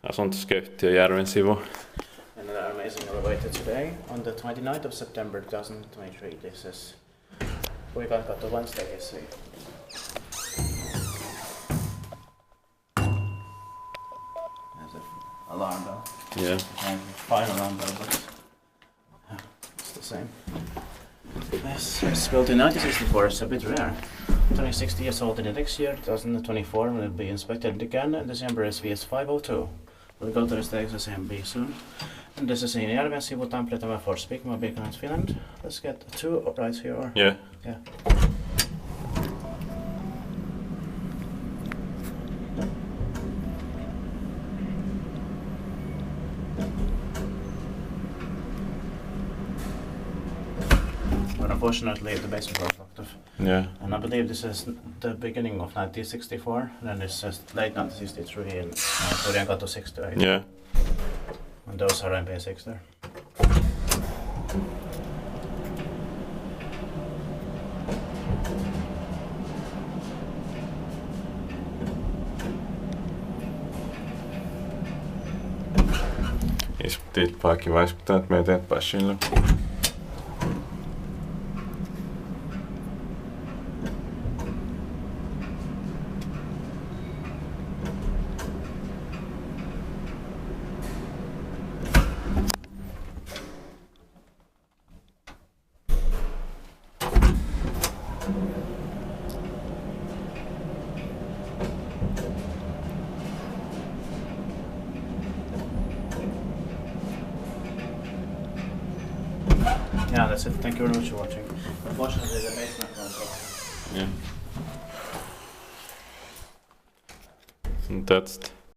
Asuntoskeittiö Järvensivu. And an amazing elevator today on the 29th of September 2023. This is Kuikankatu Wednesday, you see. There's an alarm bell. Yeah. Fine alarm bell, but it's the same. This is built in 1964, it's a bit rare. 26 years old in the next year, 2024, will be inspected again, and December is VS502. We'll go to the stakes SMB soon. And this is in Järvensivu, Tampere, for speaking of Finland. Let's get two uprights here. Or? Yeah. Yeah. But unfortunately, the basement was locked off. Yeah. And I believe this is the beginning of 1964, and then it's just late 1963 in Kuikankatu 6 to 8. Yeah. And those are MP6 there. Iskuttiin paikki vaikuttaa, että me ei teet passilla. Yeah, that's it. Thank you very much for watching. Unfortunately, the basement was locked. Yeah. That's it.